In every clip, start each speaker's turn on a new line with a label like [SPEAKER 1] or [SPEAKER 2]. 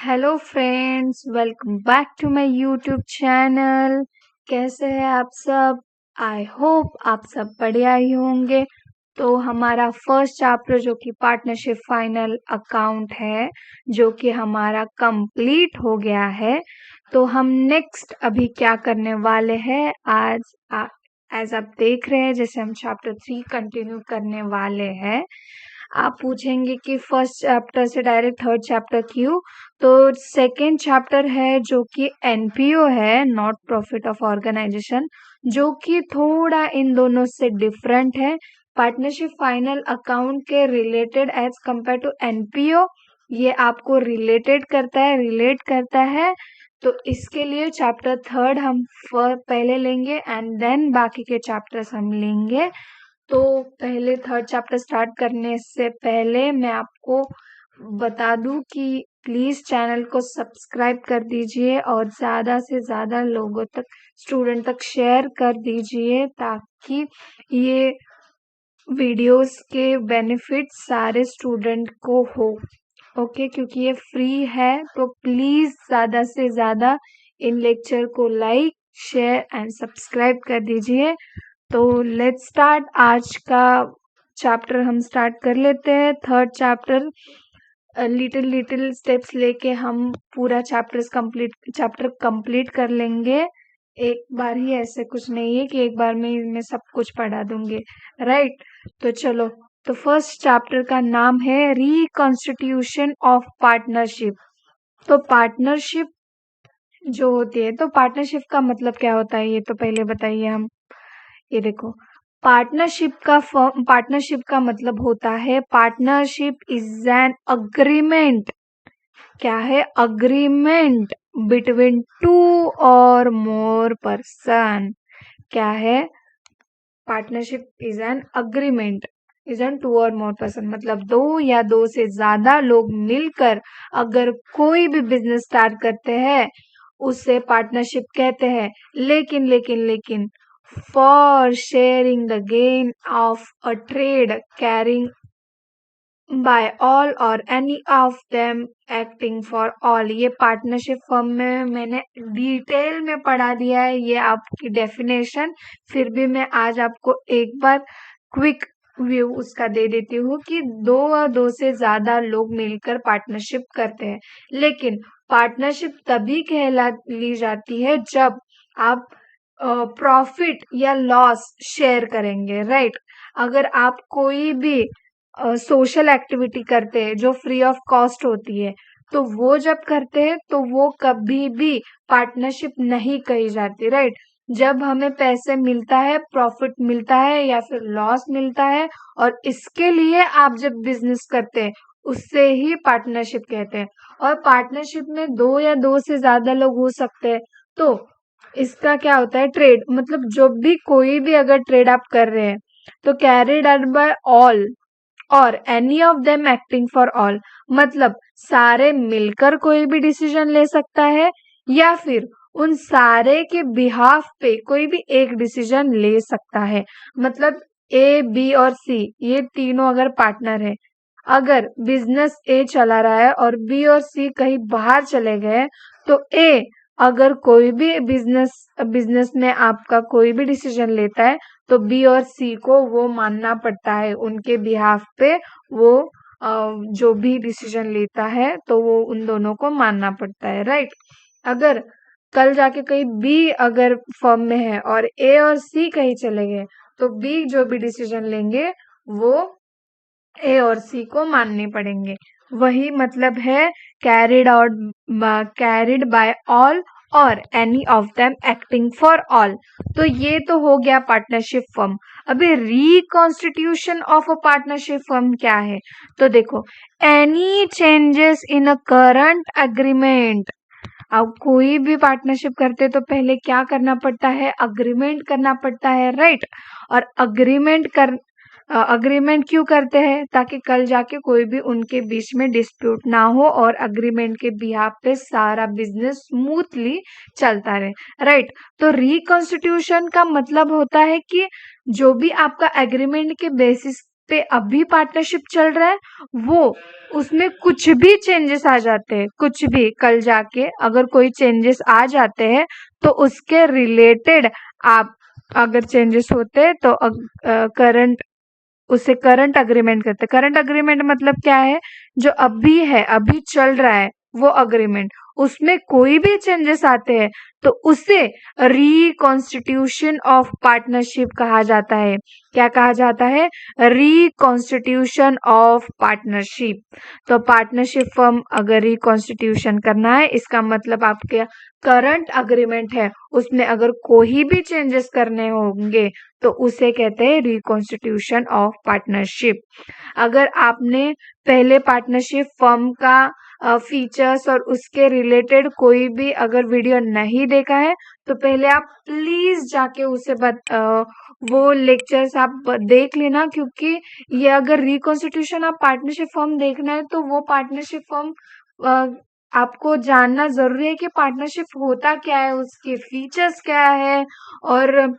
[SPEAKER 1] Hello friends, welcome back to my YouTube channel. कैसे हैं आप सब? आई होप आप सब बढ़िया ही होंगे। तो हमारा फर्स्ट चैप्टर जो कि पार्टनरशिप फाइनल अकाउंट है, जो कि हमारा कंप्लीट हो गया है। तो हम नेक्स्ट अभी क्या करने वाले हैं आज? एज आप देख रहे हैं, जैसे हम चैप्टर 3 कंटिन्यू करने वाले हैं। आप पूछेंगे कि फर्स्ट चैप्टर से डायरेक्ट थर्ड चैप्टर क्यों? तो सेकेंड चैप्टर है जो कि एनपीओ है, नॉट प्रॉफिट ऑफ ऑर्गेनाइजेशन, जो कि थोड़ा इन दोनों से डिफरेंट है। पार्टनरशिप फाइनल अकाउंट के related as compared to NPO, ये आपको रिलेट करता है। तो इसके लिए चैप्टर थर्ड हम पहले लेंगे एंड देन बाकी के चैप्टर्स हम लेंगे। तो पहले थर्ड चैप्टर स्टार्ट करने से पहले मैं आपको बता दूं कि प्लीज चैनल को सब्सक्राइब कर दीजिए और ज्यादा से ज्यादा लोगों तक, स्टूडेंट तक शेयर कर दीजिए, ताकि ये वीडियोस के बेनिफिट सारे स्टूडेंट को हो। ओके, क्योंकि ये फ्री है, तो प्लीज ज्यादा से ज्यादा इन लेक्चर को लाइक, शेयर एंड सब्सक्राइब कर दीजिए। तो लेट्स स्टार्ट। आज का चैप्टर हम स्टार्ट कर लेते हैं। Third chapter little little steps लेके हम पूरा चैप्टर कंप्लीट कर लेंगे। एक बार ही, ऐसे कुछ नहीं है कि एक बार में मैं सब कुछ पढ़ा दूंगी, राइट? तो चलो, तो फर्स्ट चैप्टर का नाम है रिकॉन्स्टिट्यूशन ऑफ पार्टनरशिप। तो पार्टनरशिप जो होती है, तो पार्टनरशिप का मतलब क्या होता है, ये तो पहले बताइए हम। ये देखो, पार्टनरशिप का मतलब होता है, पार्टनरशिप इज एन अग्रीमेंट। क्या है? अग्रीमेंट बिटवीन टू और मोर पर्सन। क्या है? Partnership is an agreement is an two और मोर पर्सन, मतलब दो या दो से ज्यादा लोग मिलकर अगर कोई भी बिजनेस स्टार्ट करते हैं, उसे पार्टनरशिप कहते हैं। लेकिन for sharing the gain of a trade carrying by all और any of them acting for all, ये पार्टनरशिप फॉर्म में मैंने डिटेल में पढ़ा दिया है, ये आपकी डेफिनेशन। फिर भी मैं आज आपको एक बार क्विक व्यू उसका दे देती हूँ कि दो और दो से ज्यादा लोग मिलकर पार्टनरशिप करते हैं। लेकिन पार्टनरशिप तभी कहला ली जाती है जब आप प्रॉफिट या लॉस शेयर करेंगे, राइट? अगर आप कोई भी सोशल एक्टिविटी करते हैं जो फ्री ऑफ कॉस्ट होती है, तो वो जब करते हैं तो वो कभी भी पार्टनरशिप नहीं कही जाती, राइट? जब हमें पैसे मिलता है, प्रॉफिट मिलता है या फिर लॉस मिलता है, और इसके लिए आप जब बिजनेस करते हैं, उससे ही पार्टनरशिप कहते हैं। और पार्टनरशिप में दो या दो से ज्यादा लोग हो सकते हैं। तो इसका क्या होता है? ट्रेड, मतलब जो भी कोई भी अगर ट्रेड आप कर रहे हैं, तो कैरिड आउट बाय ऑल और any of them acting for all, मतलब सारे मिलकर कोई भी डिसीजन ले सकता है या फिर उन सारे के बिहाफ पे कोई भी एक डिसीजन ले सकता है। मतलब ए, बी और सी, ये तीनों अगर पार्टनर है, अगर बिजनेस ए चला रहा है और बी और सी कहीं बाहर चले गए, तो ए अगर कोई भी बिजनेस में आपका कोई भी डिसीजन लेता है, तो बी और सी को वो मानना पड़ता है, उनके बिहाफ पे वो जो भी डिसीजन लेता है तो वो उन दोनों को मानना पड़ता है, राइट? अगर कल जाके कहीं बी अगर फर्म में है और ए और सी कहीं चले गए, तो बी जो भी डिसीजन लेंगे वो ए और सी को मानने पड़ेंगे। वही मतलब है कैरिड बाय ऑल और any of them acting for all. तो ये तो हो गया पार्टनरशिप फर्म। अभी reconstitution of a partnership firm क्या है? तो देखो, any changes in a current agreement. अब कोई भी पार्टनरशिप करते तो पहले क्या करना पड़ता है? अग्रीमेंट करना पड़ता है, राइट? और अग्रीमेंट क्यों करते हैं? ताकि कल जाके कोई भी उनके बीच में डिस्प्यूट ना हो और अग्रीमेंट के बिहाफ पे सारा बिजनेस स्मूथली चलता रहे, राइट? तो रिकॉन्स्टिट्यूशन का मतलब होता है कि जो भी आपका एग्रीमेंट के बेसिस पे अभी पार्टनरशिप चल रहा है वो उसमें कुछ भी चेंजेस आ जाते हैं, कुछ भी कल जाके अगर कोई चेंजेस आ जाते हैं तो उसके रिलेटेड आप अगर चेंजेस होते हैं तो करंट उसे करंट अग्रीमेंट कहते हैं। करंट अग्रीमेंट मतलब क्या है, जो अभी है अभी चल रहा है वो अग्रीमेंट, उसमें कोई भी चेंजेस आते हैं तो उसे रिकॉन्स्टिट्यूशन ऑफ पार्टनरशिप कहा जाता है। क्या कहा जाता है? Reconstitution of partnership. तो पार्टनरशिप फर्म अगर रिकॉन्स्टिट्यूशन करना है इसका मतलब आपके करंट अग्रीमेंट है उसमें अगर कोई भी चेंजेस करने होंगे तो उसे कहते हैं रिकॉन्स्टिट्यूशन ऑफ पार्टनरशिप। अगर आपने पहले पार्टनरशिप फर्म का फीचर्स और उसके रिलेटेड कोई भी अगर वीडियो नहीं देखा है तो पहले आप प्लीज जाके उसे वो लेक्चर्स आप देख लेना, क्योंकि ये अगर रिकॉन्स्टिट्यूशन ऑफ पार्टनरशिप फर्म देखना है तो वो पार्टनरशिप फर्म आपको जानना जरूरी है कि पार्टनरशिप होता क्या है, उसके फीचर्स क्या है और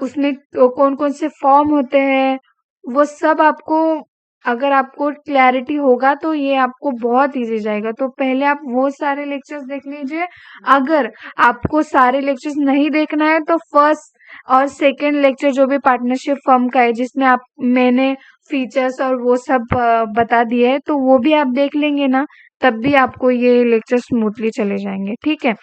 [SPEAKER 1] उसमें कौन कौन से फॉर्म होते हैं, वो सब आपको अगर आपको क्लैरिटी होगा तो ये आपको बहुत इजी जाएगा। तो पहले आप वो सारे लेक्चर्स देख लीजिए। अगर आपको सारे लेक्चर्स नहीं देखना है तो फर्स्ट और सेकंड लेक्चर जो भी पार्टनरशिप फर्म का है जिसमें आप मैंने फीचर्स और वो सब बता दिए है तो वो भी आप देख लेंगे ना, तब भी आपको ये लेक्चर स्मूथली चले जाएंगे। ठीक है,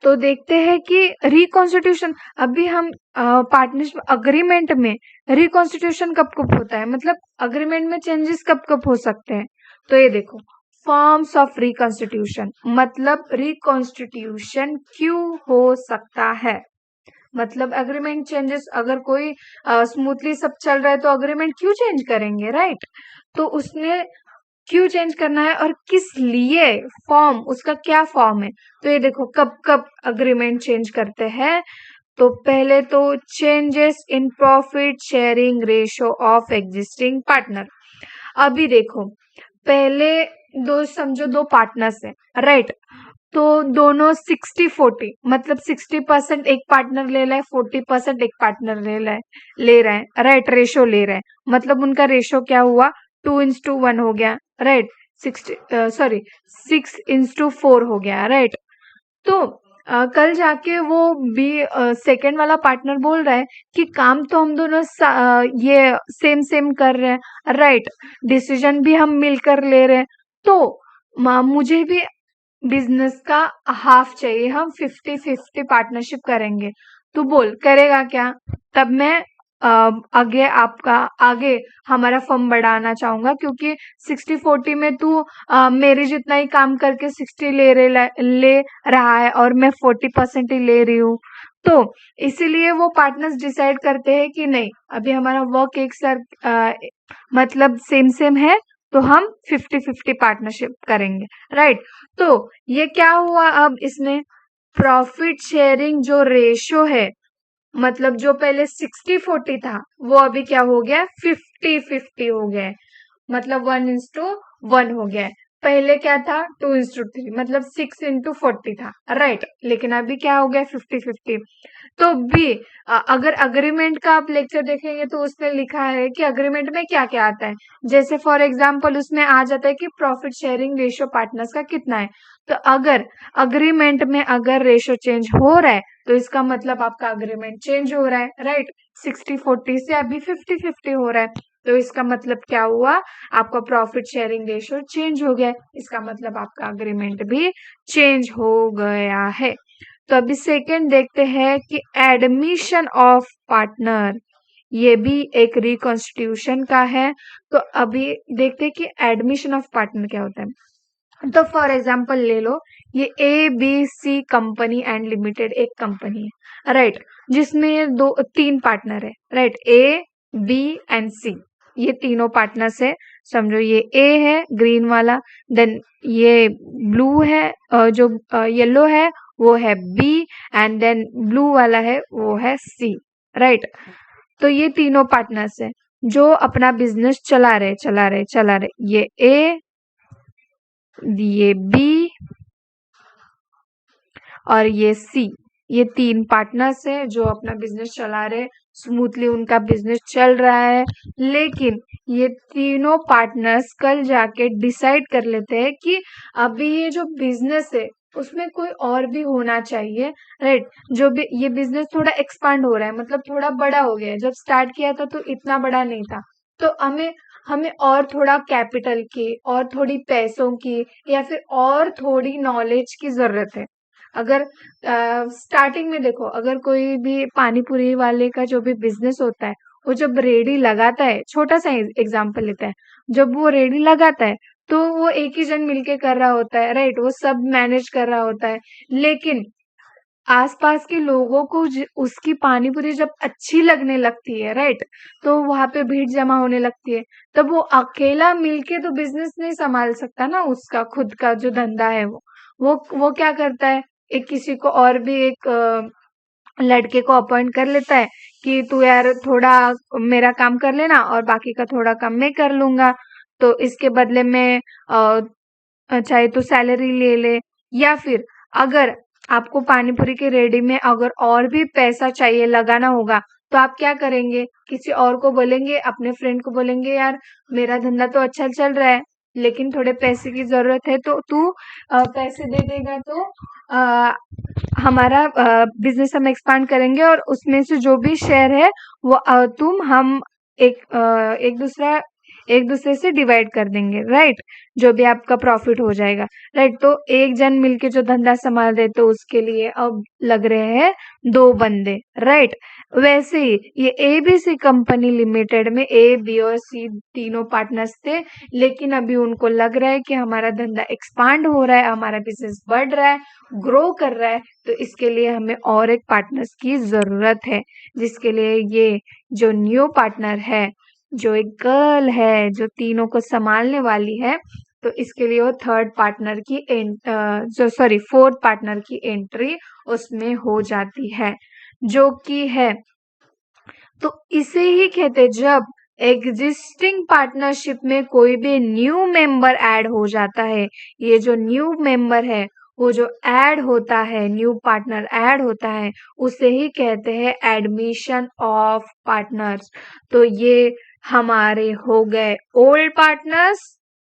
[SPEAKER 1] तो देखते हैं कि रिकॉन्स्टिट्यूशन अभी हम पार्टनरशिप अग्रीमेंट में रिकॉन्स्टिट्यूशन कब कब होता है, मतलब अग्रीमेंट में चेंजेस कब कब हो सकते हैं। तो ये देखो, फॉर्म्स ऑफ रिकॉन्स्टिट्यूशन मतलब रिकॉन्स्टिट्यूशन क्यों हो सकता है, मतलब अग्रीमेंट चेंजेस अगर कोई स्मूथली सब चल रहा है तो अग्रीमेंट क्यों चेंज करेंगे, राइट। तो उसने क्यों चेंज करना है और किस लिए, फॉर्म उसका क्या फॉर्म है। तो ये देखो कब कब अग्रीमेंट चेंज करते हैं। तो पहले तो changes in profit sharing ratio of existing partner. अभी देखो, पहले दो समझो दो पार्टनर्स है, राइट। तो दोनों 60-40 मतलब 60% एक पार्टनर ले रहा है, 40% एक पार्टनर ले रहा है, राइट, रेशो ले रहा है। मतलब उनका रेशो क्या हुआ, 2:1 हो गया, राइट। 6:4 हो गया, राइट। तो कल जाके वो भी सेकंड वाला पार्टनर बोल रहा है कि काम तो हम दोनों ये सेम सेम कर रहे हैं, राइट, डिसीजन भी हम मिलकर ले रहे हैं, तो मुझे भी बिजनेस का हाफ चाहिए, हम 50-50 पार्टनरशिप करेंगे। तू बोल करेगा क्या। तब मैं आगे हमारा फर्म बढ़ाना चाहूंगा, क्योंकि 60-40 में तू मेरे जितना ही काम करके 60 ले रहा है और मैं 40% ही ले रही हूँ। तो इसीलिए वो पार्टनर्स डिसाइड करते हैं कि नहीं, अभी हमारा वर्क एक साथ मतलब सेम सेम है तो हम 50-50 पार्टनरशिप करेंगे, राइट। तो ये क्या हुआ, अब इसमें प्रॉफिट शेयरिंग जो रेशो है, मतलब जो पहले 60-40 था वो अभी क्या हो गया, 50-50 हो गया है, मतलब 1:1 हो गया है। पहले क्या था, 2:3 मतलब 6:40 था, राइट। लेकिन अभी क्या हो गया, 50-50। तो भी अगर अग्रीमेंट का आप लेक्चर देखेंगे तो उसमें लिखा है कि अग्रीमेंट में क्या क्या आता है। जैसे फॉर एग्जांपल उसमें आ जाता है कि प्रॉफिट शेयरिंग रेशियो पार्टनर्स का कितना है। तो अगर अग्रीमेंट में अगर रेशियो चेंज हो रहा है तो इसका मतलब आपका अग्रीमेंट चेंज हो रहा है, राइट। 60-40 से अभी 50-50 हो रहा है, तो इसका मतलब क्या हुआ, आपका प्रॉफिट शेयरिंग रेशियो चेंज हो गया, इसका मतलब आपका अग्रीमेंट भी चेंज हो गया है। तो अभी सेकंड देखते हैं कि एडमिशन ऑफ पार्टनर, ये भी एक रिकॉन्स्टिट्यूशन का है। तो अभी देखते हैं कि एडमिशन ऑफ पार्टनर क्या होता है। तो फॉर एग्जांपल ले लो, ये ABC कंपनी एंड लिमिटेड एक कंपनी है, राइट, जिसमें तीन पार्टनर है, right, A, B and C, ये तीनों पार्टनर्स है। समझो ये A है ग्रीन वाला, देन ये ब्लू है जो येलो है वो है B, एंड देन ब्लू वाला है वो है C, राइट। तो ये तीनों पार्टनर्स है जो अपना बिजनेस चला रहे। ये A, ये B और ये C, ये 3 पार्टनर्स हैं जो अपना बिजनेस चला रहे, स्मूथली उनका बिजनेस चल रहा है। लेकिन ये तीनों पार्टनर्स कल जाके डिसाइड कर लेते हैं कि अभी ये जो बिजनेस है उसमें कोई और भी होना चाहिए, राइट। जो भी ये बिजनेस थोड़ा एक्सपांड हो रहा है, मतलब थोड़ा बड़ा हो गया है। जब स्टार्ट किया था तो इतना बड़ा नहीं था, तो हमें हमें और थोड़ा कैपिटल की और थोड़ी पैसों की या फिर और थोड़ी नॉलेज की जरूरत है। अगर स्टार्टिंग में देखो, अगर कोई भी पानी पूरी वाले का जो भी बिजनेस होता है, वो जब रेडी लगाता है, छोटा सा एग्जांपल लेते हैं, जब वो रेडी लगाता है तो वो एक ही जन मिलके कर रहा होता है, राइट। वो सब मैनेज कर रहा होता है। लेकिन आसपास के लोगों को उसकी पानी पूरी जब अच्छी लगने लगती है, राइट, तो वहां पे भीड़ जमा होने लगती है। तब वो अकेला मिलके तो बिजनेस नहीं संभाल सकता ना, उसका खुद का जो धंधा है वो क्या करता है, एक किसी को और भी एक लड़के को अपॉइंट कर लेता है कि तू यार थोड़ा मेरा काम कर लेना और बाकी का थोड़ा काम मैं कर लूंगा, तो इसके बदले में चाहे तो सैलरी ले ले। या फिर अगर आपको पानी पूरी के रेडी में अगर और भी पैसा चाहिए लगाना होगा, तो आप क्या करेंगे, किसी और को बोलेंगे, अपने फ्रेंड को बोलेंगे, यार मेरा धंधा तो अच्छा चल रहा है लेकिन थोड़े पैसे की जरूरत है, तो तू पैसे दे देगा तो हमारा बिजनेस हम एक्सपांड करेंगे और उसमें से जो भी शेयर है वो तुम हम एक दूसरे से डिवाइड कर देंगे, राइट। जो भी आपका प्रॉफिट हो जाएगा, राइट। तो एक जन मिलके जो धंधा संभाल रहे तो उसके लिए अब लग रहे हैं 2 बंदे, राइट। वैसे ही ये एबीसी कंपनी लिमिटेड में ए बी और सी तीनों पार्टनर्स थे, लेकिन अभी उनको लग रहा है कि हमारा धंधा एक्सपांड हो रहा है, हमारा बिजनेस बढ़ रहा है, ग्रो कर रहा है, तो इसके लिए हमें और एक पार्टनर्स की जरूरत है। जिसके लिए ये जो न्यू पार्टनर है, जो एक गर्ल है जो तीनों को संभालने वाली है, तो इसके लिए वो थर्ड पार्टनर की जो सॉरी फोर्थ पार्टनर की एंट्री उसमें हो जाती है, जो कि है। तो इसे ही कहते, जब एग्जिस्टिंग पार्टनरशिप में कोई भी न्यू मेंबर ऐड हो जाता है, ये जो न्यू मेंबर है वो जो ऐड होता है, न्यू पार्टनर ऐड होता है, उसे ही कहते हैं एडमिशन ऑफ पार्टनर्स। तो ये हमारे हो गए ओल्ड पार्टनर्स,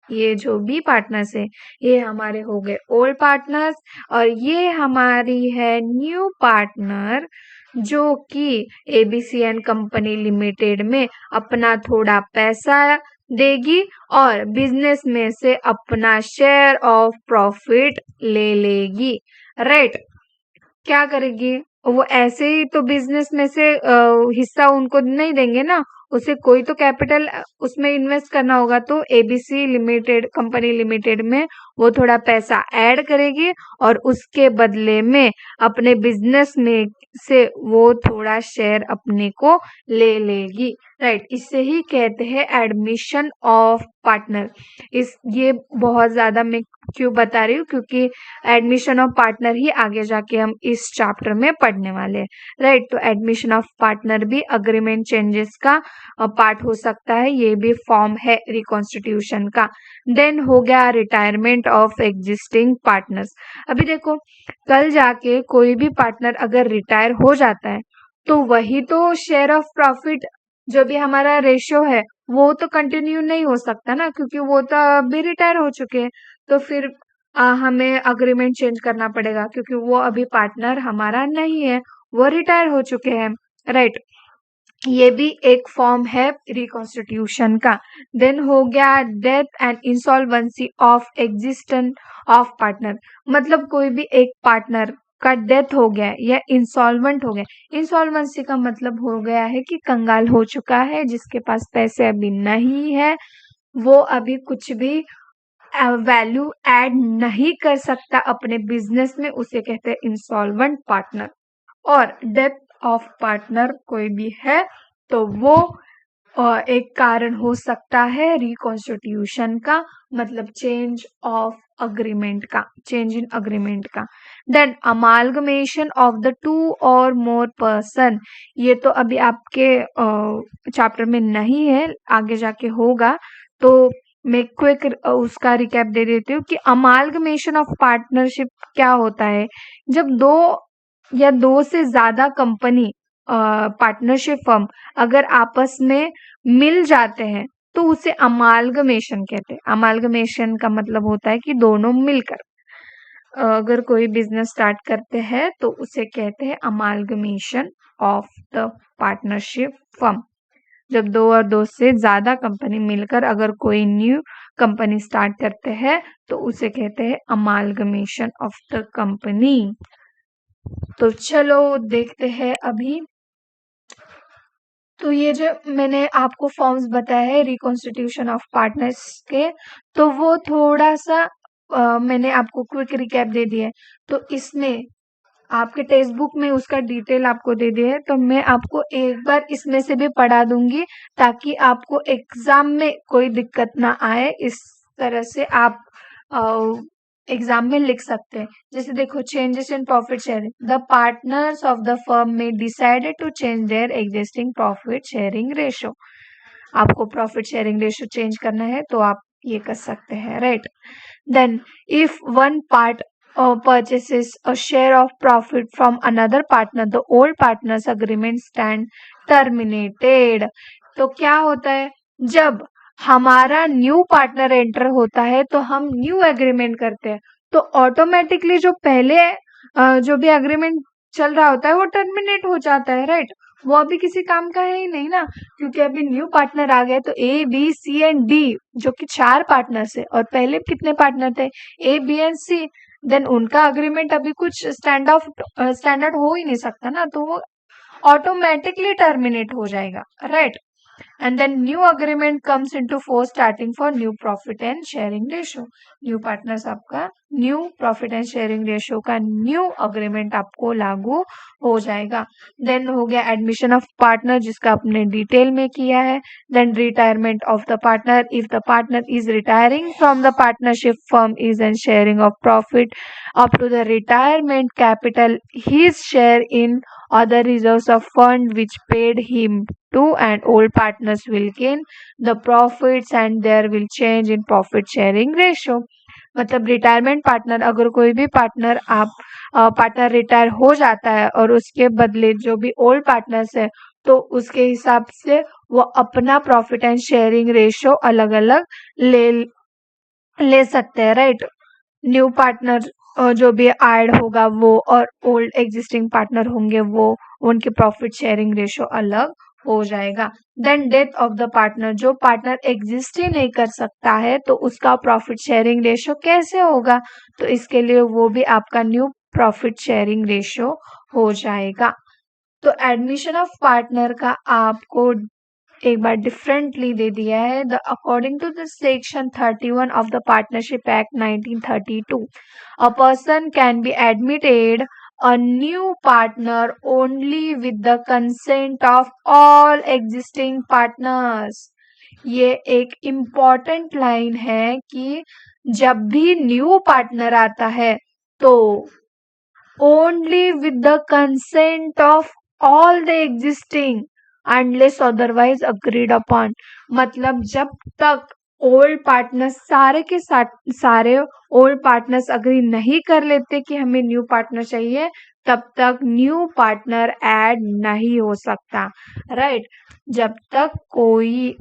[SPEAKER 1] ये जो भी पार्टनर्स है ये हमारे हो गए ओल्ड पार्टनर्स, और ये हमारी है न्यू पार्टनर जो कि एबीसी एंड कंपनी लिमिटेड में अपना थोड़ा पैसा देगी और बिजनेस में से अपना शेयर ऑफ प्रॉफिट ले लेगी, राइट। क्या करेगी वो, ऐसे ही तो बिजनेस में से हिस्सा उनको नहीं देंगे ना, उसे कोई तो कैपिटल उसमें इन्वेस्ट करना होगा, तो एबीसी लिमिटेड कंपनी लिमिटेड में वो थोड़ा पैसा ऐड करेगी और उसके बदले में अपने बिजनेस में से वो थोड़ा शेयर अपने को ले लेगी, राइट। इसे ही कहते हैं एडमिशन ऑफ पार्टनर। इस ये बहुत ज्यादा मैं क्यों बता रही हूँ, क्योंकि एडमिशन ऑफ पार्टनर ही आगे जाके हम इस चैप्टर में पढ़ने वाले हैं, राइट। तो एडमिशन ऑफ पार्टनर भी अग्रीमेंट चेंजेस का पार्ट हो सकता है, ये भी फॉर्म है रिकॉन्स्टिट्यूशन का। देन हो गया रिटायरमेंट ऑफ एग्जिस्टिंग पार्टनर्स। अभी देखो, कल जाके कोई भी पार्टनर अगर रिटायर हो जाता है तो वही तो शेयर ऑफ प्रॉफिट जो भी हमारा रेशियो है वो तो कंटिन्यू नहीं हो सकता ना, क्योंकि वो तो अभी रिटायर हो चुके हैं। तो फिर हमें अग्रीमेंट चेंज करना पड़ेगा, क्योंकि वो अभी पार्टनर हमारा नहीं है, वो रिटायर हो चुके हैं, राइट। ये भी एक फॉर्म है रिकॉन्स्टिट्यूशन का। देन हो गया death and insolvency of existent of partner. मतलब कोई भी एक पार्टनर का डेथ हो गया या इंसॉल्वेंट हो गया। इंसॉल्वेंसी का मतलब हो गया है कि कंगाल हो चुका है, जिसके पास पैसे अभी नहीं है, वो अभी कुछ भी वैल्यू ऐड नहीं कर सकता अपने बिजनेस में, उसे कहते हैं इंसॉल्वेंट पार्टनर। और डेथ ऑफ पार्टनर कोई भी है तो वो एक कारण हो सकता है रिकॉन्स्टिट्यूशन का, मतलब चेंज ऑफ अग्रीमेंट का, चेंज इन अग्रीमेंट का। देन अमालगमेशन ऑफ द 2 और मोर पर्सन। ये तो अभी आपके चैप्टर में नहीं है, आगे जाके होगा, तो मैं क्विक उसका रिकैप दे देती हूँ कि अमालगमेशन ऑफ पार्टनरशिप क्या होता है। जब दो या दो से ज्यादा कंपनी पार्टनरशिप फर्म अगर आपस में मिल जाते हैं तो उसे अमालगमेशन कहते हैं। अमालगमेशन का मतलब होता है कि दोनों मिलकर अगर कोई बिजनेस स्टार्ट करते हैं तो उसे कहते हैं amalgamation of the partnership firm. जब दो और दो से ज्यादा कंपनी मिलकर अगर कोई न्यू कंपनी स्टार्ट करते हैं तो उसे कहते हैं अमालगमेशन ऑफ द कंपनी। तो चलो देखते हैं अभी। तो ये जो मैंने आपको फॉर्म्स बताया है रिकॉन्स्टिट्यूशन ऑफ पार्टनर्स के, तो वो थोड़ा सा मैंने आपको क्विक रिकैप दे दिया है। तो इसमें आपके टेक्स्ट बुक में उसका डिटेल आपको दे दिया है, तो मैं आपको एक बार इसमें से भी पढ़ा दूंगी ताकि आपको एग्जाम में कोई दिक्कत ना आए। इस तरह से आप एग्जाम में लिख सकते हैं। जैसे देखो, changes in profit sharing, the partners of the firm में decided to change their existing profit sharing ratio. आपको प्रॉफिट शेयरिंग रेशो चेंज करना है तो आप ये कर सकते हैं, right. Then if one part purchases a share of profit from another partner, the old partners agreement stand terminated। तो क्या होता है, जब हमारा न्यू पार्टनर एंटर होता है तो हम न्यू एग्रीमेंट करते हैं, तो ऑटोमेटिकली जो पहले जो भी एग्रीमेंट चल रहा होता है वो टर्मिनेट हो जाता है, राइट। वो अभी किसी काम का है ही नहीं ना, क्योंकि अभी न्यू पार्टनर आ गए। तो A B C and D जो कि 4 पार्टनर्स है, और पहले कितने पार्टनर थे, A B and C. Then उनका अग्रीमेंट अभी कुछ स्टैंडर्ड हो ही नहीं सकता ना, तो वो ऑटोमेटिकली टर्मिनेट हो जाएगा, right. And then new agreement comes into force starting for new profit and sharing ratio। New partners आपका new profit and sharing ratio का न्यू अग्रीमेंट आपको लागू हो जाएगा। देन हो गया एडमिशन ऑफ पार्टनर, जिसका आपने डिटेल में किया है। Then retirement of the partner, if the partner is retiring from the partnership firm is and sharing of profit up to the retirement capital, his share in other reserves of fund which paid him to and old partners will gain the profits and there will change in profit sharing ratio। मतलब retirement partner, अगर कोई भी partner partner retire हो जाता है और उसके बदले जो भी ओल्ड पार्टनर्स है तो उसके हिसाब से वो अपना प्रॉफिट एंड शेयरिंग रेशियो अलग अलग ले सकते हैं, राइट। न्यू पार्टनर जो भी ऐड होगा वो, और ओल्ड एग्जिस्टिंग पार्टनर होंगे वो, उनके प्रॉफिट शेयरिंग रेशो अलग हो जाएगा। Then death of the partner, जो पार्टनर एग्जिस्ट ही नहीं कर सकता है तो उसका प्रॉफिट शेयरिंग रेशो कैसे होगा, तो इसके लिए वो भी आपका न्यू प्रॉफिट शेयरिंग रेशो हो जाएगा। तो एडमिशन ऑफ पार्टनर का आपको एक बार डिफरेंटली दे दिया है। The according to the section 31 of the partnership act 1932, a person can be admitted a new partner only with the consent of all existing partners। ये एक इम्पॉर्टेंट लाइन है कि जब भी न्यू पार्टनर आता है तो only with the consent of all the existing unless otherwise agreed upon। मतलब जब तक ओल्ड पार्टनर्स सारे के सारे ओल्ड पार्टनर्स अग्री नहीं कर लेते कि हमें न्यू पार्टनर चाहिए, तब तक न्यू पार्टनर ऐड नहीं हो सकता, राइट। जब तक कोई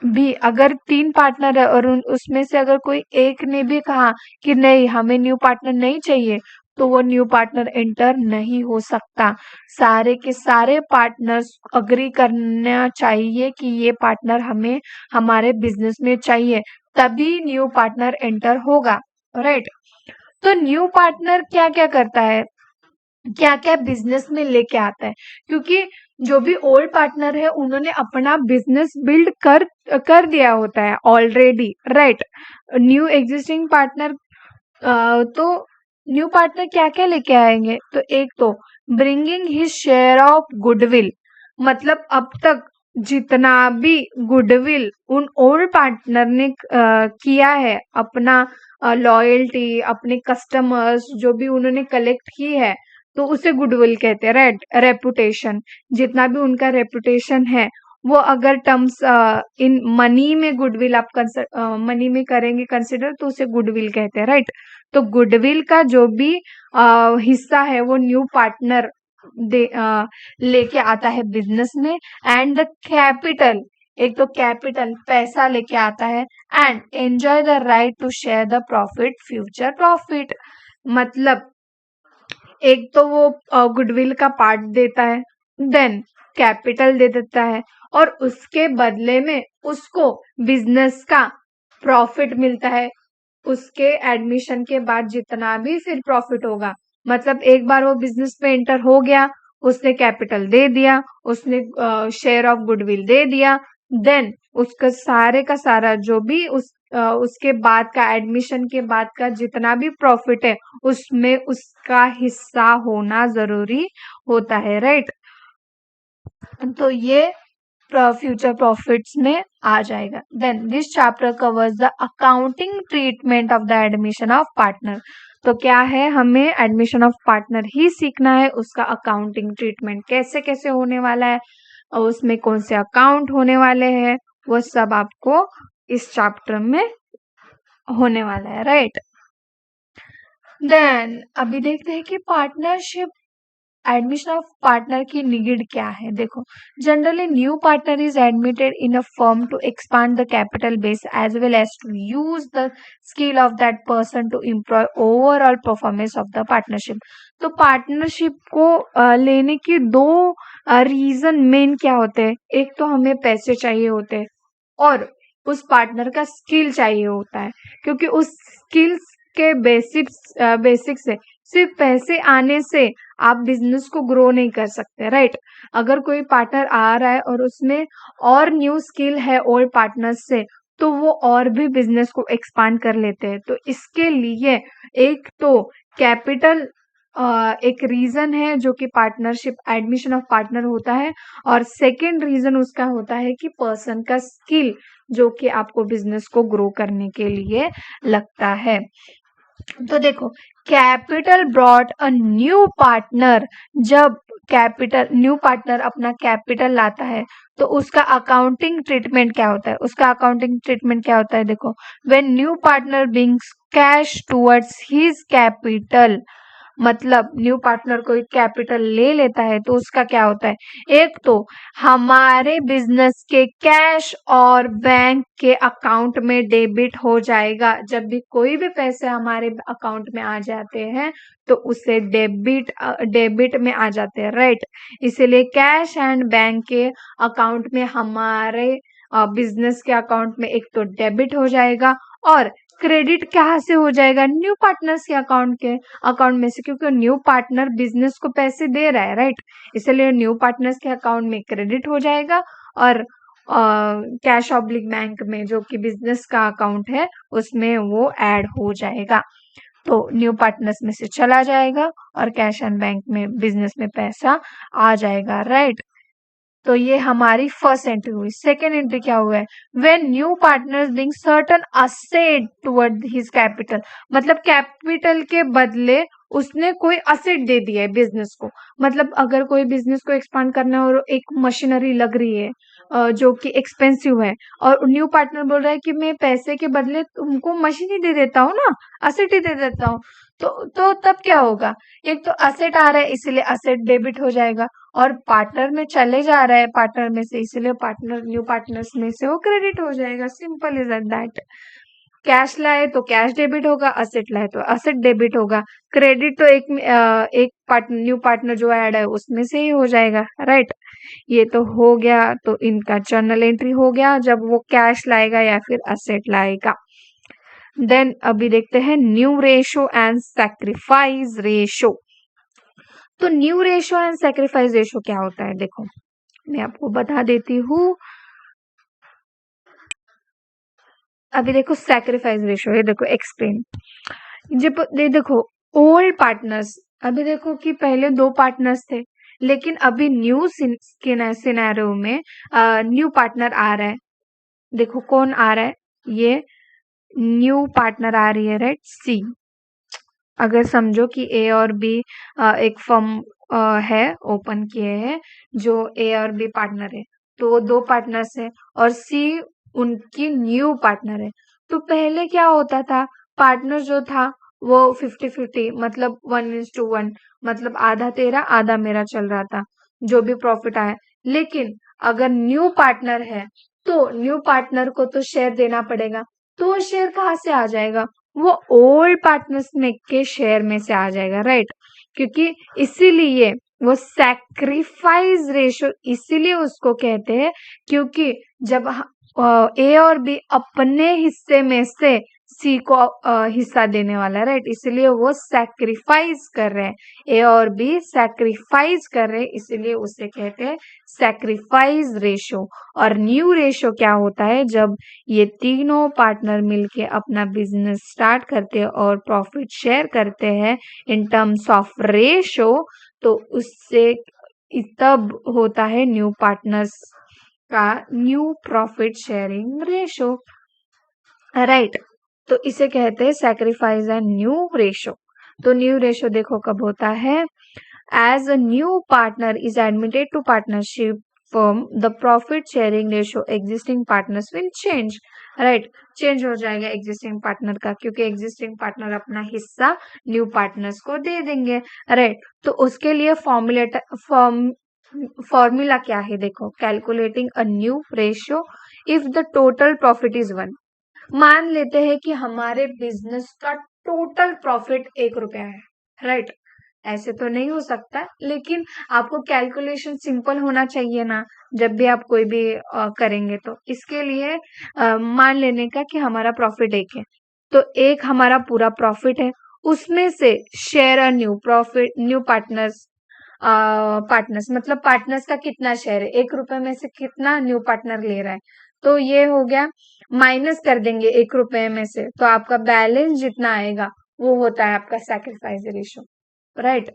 [SPEAKER 1] भी, अगर 3 पार्टनर है और उसमें से अगर कोई एक ने भी कहा कि नहीं हमें न्यू पार्टनर नहीं चाहिए, तो वो न्यू पार्टनर एंटर नहीं हो सकता। सारे के सारे पार्टनर्स अग्री करना चाहिए कि ये पार्टनर हमें हमारे बिजनेस में चाहिए, तभी न्यू पार्टनर एंटर होगा, राइट। तो न्यू पार्टनर क्या क्या करता है, क्या क्या बिजनेस में लेके आता है, क्योंकि जो भी ओल्ड पार्टनर है उन्होंने अपना बिजनेस बिल्ड कर दिया होता है already, right. New existing partner तो न्यू पार्टनर क्या क्या लेके आएंगे, तो एक तो bringing his share of goodwill, मतलब अब तक जितना भी गुडविल उन ओल्ड पार्टनर ने किया है, अपना लॉयल्टी, अपने कस्टमर्स जो भी उन्होंने कलेक्ट की है, तो उसे गुडविल कहते हैं, राइट। रेपुटेशन, जितना भी उनका रेपुटेशन है वो अगर टर्म्स इन मनी में गुडविल आप मनी में करेंगे कंसिडर तो उसे गुडविल कहते हैं, राइट। तो गुडविल का जो भी हिस्सा है वो न्यू पार्टनर लेके आता है बिजनेस में। एंड द कैपिटल, एक तो कैपिटल पैसा लेके आता है, and enjoy the right to share the profit, future profit. मतलब एक तो वो गुडविल का पार्ट देता है, देन कैपिटल दे देता है, और उसके बदले में उसको बिजनेस का प्रॉफिट मिलता है। उसके एडमिशन के बाद जितना भी फिर प्रॉफिट होगा, मतलब एक बार वो बिजनेस में एंटर हो गया, उसने कैपिटल दे दिया, उसने शेयर ऑफ गुडविल दे दिया, देन उसका सारे का सारा जो भी उसके बाद का एडमिशन के बाद का जितना भी प्रॉफिट है उसमें उसका हिस्सा होना जरूरी होता है, राइट। तो ये फ्यूचर प्रॉफिट्स में आ जाएगा। Then this chapter covers the accounting treatment of the admission of partner. तो क्या है, हमें एडमिशन ऑफ पार्टनर ही सीखना है, उसका अकाउंटिंग ट्रीटमेंट कैसे कैसे होने वाला है और उसमें कौन से अकाउंट होने वाले हैं, वो सब आपको इस चैप्टर में होने वाला है, राइट। देन अभी देखते हैं कि पार्टनरशिप, एडमिशन ऑफ पार्टनर की नीड क्या है। देखो, generally new partner is admitted in a firm to expand the capital base as well as to use the skill of that person to improve overall performance of the partnership. तो partnership को लेने की दो reason main क्या होते हैं, एक तो हमें पैसे चाहिए होते हैं और उस पार्टनर का स्किल चाहिए होता है, क्योंकि उस स्किल्स के बेसिक्स से सिर्फ पैसे आने से आप बिजनेस को ग्रो नहीं कर सकते, राइट। अगर कोई पार्टनर आ रहा है और उसमें और न्यू स्किल है ओल्ड पार्टनर्स से, तो वो और भी बिजनेस को एक्सपांड कर लेते हैं। तो इसके लिए एक तो कैपिटल एक रीजन है जो कि पार्टनरशिप, एडमिशन ऑफ पार्टनर होता है, और सेकेंड रीजन उसका होता है कि पर्सन का स्किल जो कि आपको बिजनेस को ग्रो करने के लिए लगता है। तो देखो, capital brought a new partner, जब कैपिटल न्यू पार्टनर अपना कैपिटल लाता है तो उसका अकाउंटिंग ट्रीटमेंट क्या होता है, उसका अकाउंटिंग ट्रीटमेंट क्या होता है। देखो, when new partner brings cash towards his capital, मतलब न्यू पार्टनर कोई कैपिटल ले लेता है तो उसका क्या होता है, एक तो हमारे बिजनेस के कैश और बैंक के अकाउंट में डेबिट हो जाएगा। जब भी कोई भी पैसे हमारे अकाउंट में आ जाते हैं तो उसे डेबिट में आ जाते हैं, राइट। इसीलिए कैश एंड बैंक के अकाउंट में हमारे बिजनेस के अकाउंट में एक तो डेबिट हो जाएगा, और क्रेडिट कहाँ से हो जाएगा, न्यू पार्टनर्स के अकाउंट में से, क्योंकि न्यू पार्टनर बिजनेस को पैसे दे रहा है, राइट। इसलिए न्यू पार्टनर्स के अकाउंट में क्रेडिट हो जाएगा, और कैश ऑब्लिक बैंक में जो कि बिजनेस का अकाउंट है उसमें वो ऐड हो जाएगा। तो न्यू पार्टनर्स में से चला जाएगा और कैश एंड बैंक में बिजनेस में पैसा आ जाएगा, राइट। तो ये हमारी फर्स्ट एंट्री हुई। सेकेंड एंट्री क्या हुआ है, when new partners bring certain asset toward his capital, मतलब कैपिटल के बदले उसने कोई असेट दे दिया है बिजनेस को। मतलब अगर कोई बिजनेस को एक्सपांड करना है और एक मशीनरी लग रही है जो कि एक्सपेंसिव है, और न्यू पार्टनर बोल रहा है कि मैं पैसे के बदले तुमको मशीन ही दे देता हूँ ना, असेट ही दे देता हूँ, तो तब क्या होगा, एक तो असेट आ रहा है इसलिए असेट डेबिट हो जाएगा, और पार्टनर में चले जा रहा है पार्टनर में से, इसलिए पार्टनर न्यू पार्टनर्स में से वो क्रेडिट हो जाएगा। Simple is that. कैश लाए तो कैश डेबिट होगा, असेट लाए तो असेट डेबिट होगा, क्रेडिट तो एक न्यू पार्टनर जो ऐड है उसमें से ही हो जाएगा, राइट। ये तो हो गया, तो इनका जर्नल एंट्री हो गया जब वो कैश लाएगा या फिर असेट लाएगा। देन अभी देखते हैं new ratio and sacrifice ratio. तो new ratio and sacrifice ratio क्या होता है, देखो मैं आपको बता देती हूँ। अभी देखो सैक्रिफाइस रेशो, ये देखो एक्सप्लेन, जब ये देखो ओल्ड पार्टनर्स, अभी देखो कि पहले दो पार्टनर्स थे, लेकिन अभी न्यू सिनेरियो में न्यू पार्टनर आ रहा है। देखो कौन आ रहा है, ये न्यू पार्टनर आ रही है, राइट, सी। अगर समझो कि ए और बी एक फर्म है, ओपन किए हैं जो ए और बी पार्टनर है, तो वो 2 पार्टनर्स है और सी उनकी न्यू पार्टनर है। तो पहले क्या होता था, पार्टनर जो था वो 50-50 मतलब 1:1 मतलब आधा तेरा आधा मेरा चल रहा था, जो भी प्रॉफिट आया। लेकिन अगर न्यू पार्टनर है तो न्यू पार्टनर को तो शेयर देना पड़ेगा। तो वो शेयर कहाँ से आ जाएगा, वो ओल्ड पार्टनर्स में के शेयर में से आ जाएगा, राइट। क्योंकि इसीलिए वो सैक्रिफाइस रेशो इसीलिए उसको कहते हैं, क्योंकि जब ए और बी अपने हिस्से में से सी को हिस्सा देने वाला है, राइट। इसलिए वो सैक्रिफाइस कर रहे हैं, ए और बी सैक्रिफाइस कर रहे हैं, इसीलिए उसे कहते हैं सैक्रिफाइस रेशो। और न्यू रेशो क्या होता है, जब ये तीनों पार्टनर मिलके अपना बिजनेस स्टार्ट करते हैं और प्रॉफिट शेयर करते हैं इन टर्म्स ऑफ रेशो, तो उससे तब होता है न्यू पार्टनर्स का new profit sharing ratio, right. तो इसे कहते हैं सैक्रिफाइस एंड न्यू रेशो। तो न्यू रेशो देखो कब होता है, as a new partner is admitted to partnership firm the profit sharing ratio existing partners will change, right. Change हो जाएगा एग्जिस्टिंग पार्टनर का, क्योंकि एग्जिस्टिंग पार्टनर अपना हिस्सा न्यू पार्टनर्स को दे देंगे, राइट। तो उसके लिए फॉर्मूला क्या है, देखो, calculating a new ratio if the total profit is 1। मान लेते हैं कि हमारे बिजनेस का टोटल प्रॉफिट 1 रुपया है, राइट। ऐसे तो नहीं हो सकता, लेकिन आपको कैलकुलेशन सिंपल होना चाहिए ना, जब भी आप कोई भी करेंगे। तो इसके लिए मान लेने का कि हमारा प्रॉफिट 1 है, तो 1 हमारा पूरा प्रॉफिट है, उसमें से share a new profit new partners मतलब पार्टनर्स का कितना शेयर है, 1 रुपए में से कितना न्यू पार्टनर ले रहा है, तो ये हो गया, माइनस कर देंगे 1 रुपए में से, तो आपका बैलेंस जितना आएगा वो होता है आपका सैक्रिफाइस रेशो, राइट।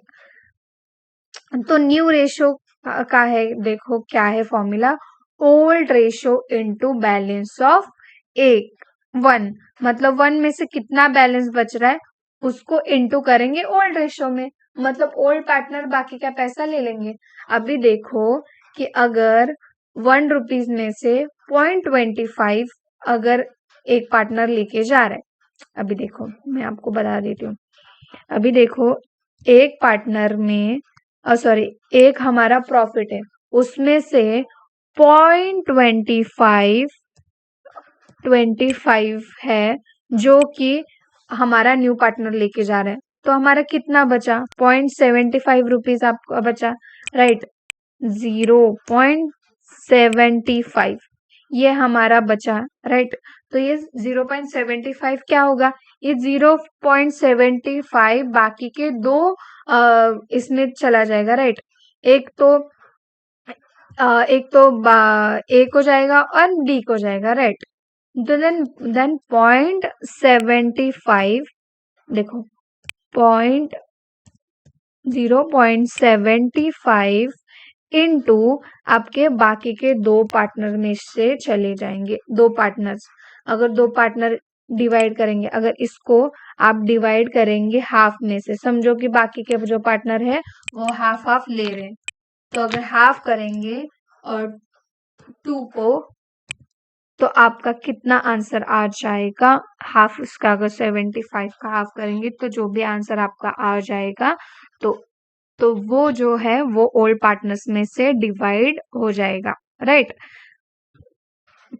[SPEAKER 1] तो न्यू रेशो का है, देखो क्या है formula, old ratio into balance of 1 मतलब 1 में से कितना बैलेंस बच रहा है उसको इनटू करेंगे ओल्ड रेशो में, मतलब ओल्ड पार्टनर बाकी का पैसा ले लेंगे। अभी देखो कि अगर 1 रुपीज में से 0.25 अगर एक पार्टनर लेके जा रहा है, अभी देखो मैं आपको बता देती हूँ। अभी देखो एक पार्टनर में सॉरी एक हमारा प्रॉफिट है, उसमें से 0.25 है जो कि हमारा न्यू पार्टनर लेके जा रहा है, तो हमारा कितना बचा, 0.75 आपका बचा, राइट। 0.75 ये हमारा बचा, राइट। तो ये 0.75 क्या होगा, ये 0.75 बाकी के दो इसमें चला जाएगा, राइट। एक तो ए को जाएगा और डी को जाएगा, राइट। तो देन 0.75 देखो 0.75 इनटू आपके बाकी के 2 पार्टनर में से चले जाएंगे, 2 पार्टनर्स। अगर 2 पार्टनर डिवाइड करेंगे, अगर इसको आप डिवाइड करेंगे हाफ में से, समझो कि बाकी के जो पार्टनर है वो हाफ हाफ ले रहे हैं, तो अगर हाफ करेंगे और 2 को, तो आपका कितना आंसर आ जाएगा, हाफ उसका अगर 75 का हाफ करेंगे तो जो भी आंसर आपका आ जाएगा, तो वो जो है वो ओल्ड पार्टनर्स में से डिवाइड हो जाएगा, राइट।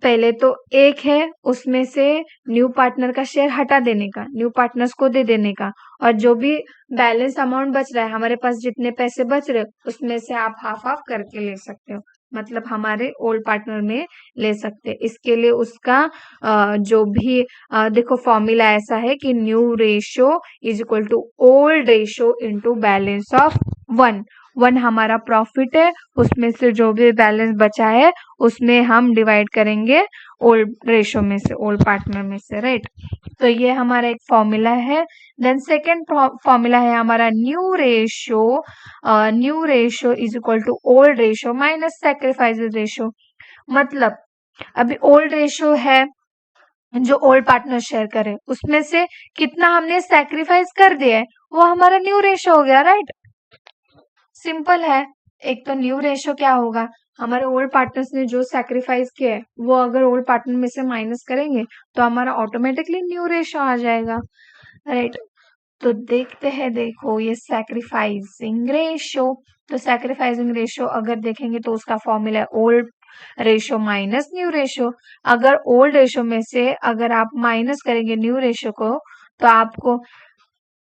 [SPEAKER 1] पहले तो 1 है, उसमें से न्यू पार्टनर का शेयर हटा देने का, न्यू पार्टनर्स को दे देने का, और जो भी बैलेंस अमाउंट बच रहा है, हमारे पास जितने पैसे बच रहे उसमें से आप हाफ हाफ करके ले सकते हो, मतलब हमारे ओल्ड पार्टनर में ले सकते हैं। इसके लिए उसका जो भी देखो फॉर्मूला ऐसा है कि new ratio is equal to old ratio into balance of 1 हमारा प्रॉफिट है, उसमें से जो भी बैलेंस बचा है उसमें हम डिवाइड करेंगे ओल्ड रेशो में से, ओल्ड पार्टनर में से, राइट। तो ये हमारा एक फॉर्मूला है। देन सेकेंड फॉर्मूला है हमारा new ratio is equal to old ratio minus sacrifice ratio. मतलब अभी ओल्ड रेशो है जो ओल्ड पार्टनर शेयर करे, उसमें से कितना हमने सैक्रिफाइस कर दिया है वो हमारा न्यू रेशो हो गया, राइट। सिंपल है। एक तो न्यू रेशो क्या होगा, हमारे ओल्ड पार्टनर्स ने जो सैक्रिफाइस किया है वो अगर ओल्ड पार्टनर में से माइनस करेंगे तो हमारा ऑटोमेटिकली न्यू रेशो आ जाएगा, राइट। तो देखते हैं, देखो ये सैक्रिफाइसिंग रेशो। तो सैक्रिफाइसिंग रेशो अगर देखेंगे तो उसका फॉर्मूला है old ratio minus new ratio. अगर ओल्ड रेशो में से अगर आप माइनस करेंगे न्यू रेशो को तो आपको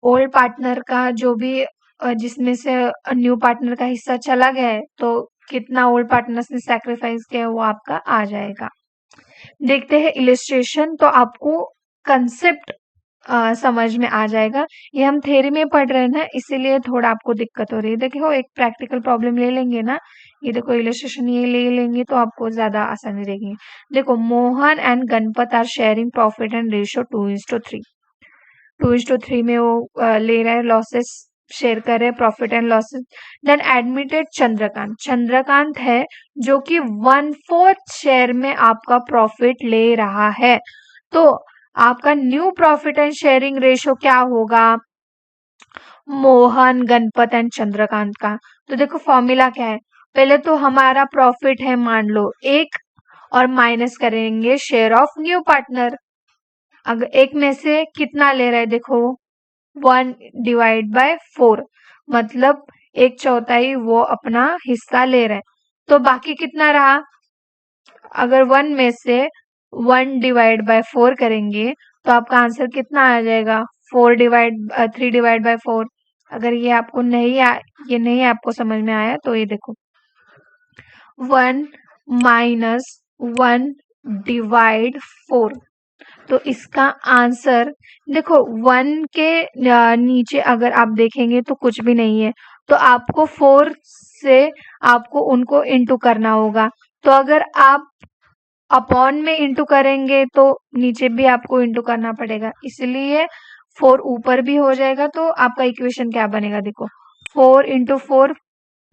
[SPEAKER 1] ओल्ड पार्टनर का जो भी जिसमें से न्यू पार्टनर का हिस्सा चला गया है तो कितना ओल्ड पार्टनर्स ने सैक्रिफाइस किया है वो आपका आ जाएगा। देखते हैं इलिस्ट्रेशन, तो आपको कंसेप्ट समझ में आ जाएगा। ये हम थ्योरी में पढ़ रहे हैं ना, इसीलिए थोड़ा आपको दिक्कत हो रही है। देखो एक प्रैक्टिकल प्रॉब्लम ले लेंगे ना, ये देखो इलिस्ट्रेशन ये ले लेंगे तो आपको ज्यादा आसानी रहेगी। देखो Mohan and Ganpat are sharing profit and ratio 2:3। 2:3 में वो ले रहा है, लॉसेस शेयर कर रहे हैं, profit and losses. Then admitted Chandrakant, Chandrakant है जो कि 1/4 शेयर में आपका प्रॉफिट ले रहा है। तो आपका new profit and sharing ratio क्या होगा मोहन गणपत एंड चंद्रकांत का। तो देखो फॉर्मूला क्या है, पहले तो हमारा प्रॉफिट है मान लो 1 और माइनस करेंगे शेयर ऑफ न्यू पार्टनर। अगर एक में से कितना ले रहा है, देखो 1/4, मतलब 1/4 वो अपना हिस्सा ले रहा है। तो बाकी कितना रहा, अगर 1 में से 1/4 करेंगे तो आपका आंसर कितना आ जाएगा 3/4। अगर ये आपको ये नहीं आपको समझ में आया तो ये देखो 1 माइनस 1/4। तो इसका आंसर देखो 1 के नीचे अगर आप देखेंगे तो कुछ भी नहीं है, तो आपको 4 से आपको उनको इंटू करना होगा। तो अगर आप अपॉन में इंटू करेंगे तो नीचे भी आपको इंटू करना पड़ेगा, इसलिए 4 ऊपर भी हो जाएगा। तो आपका इक्वेशन क्या बनेगा, देखो 4 × 4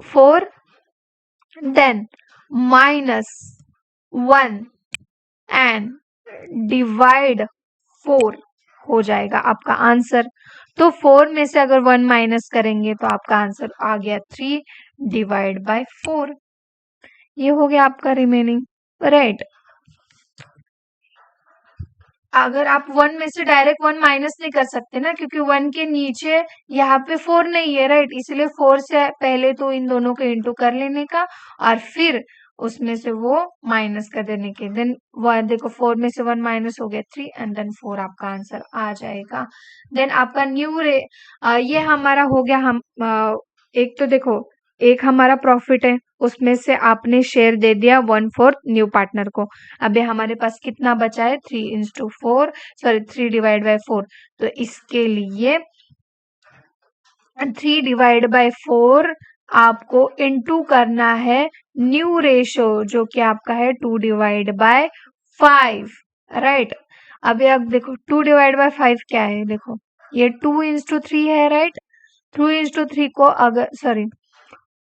[SPEAKER 1] 4, देन माइनस 1 एंड डिवाइड 4 हो जाएगा आपका आंसर। तो 4 में से अगर 1 माइनस करेंगे तो आपका आंसर आ गया 3/4। ये हो गया आपका रिमेनिंग, राइट। अगर आप 1 में से डायरेक्ट 1 माइनस नहीं कर सकते ना, क्योंकि 1 के नीचे यहाँ पे 4 नहीं है, राइट। इसलिए 4 से पहले तो इन दोनों को इंटू कर लेने का और फिर उसमें से वो माइनस कर देने के। देन देखो 4 में से 1 माइनस हो गया 3 एंड देन 4 आपका आंसर आ जाएगा। देन आपका ये हमारा हो गया। हम एक तो देखो एक हमारा प्रॉफिट है, उसमें से आपने शेयर दे दिया 1/4 न्यू पार्टनर को। अभी हमारे पास कितना बचा है 3/4। तो इसके लिए 3/4 आपको इंटू करना है न्यू रेशो जो कि आपका है 2/5, राइट। अभी आप देखो 2/5 क्या है, देखो ये 2:3 है, राइट। 2:3 को अगर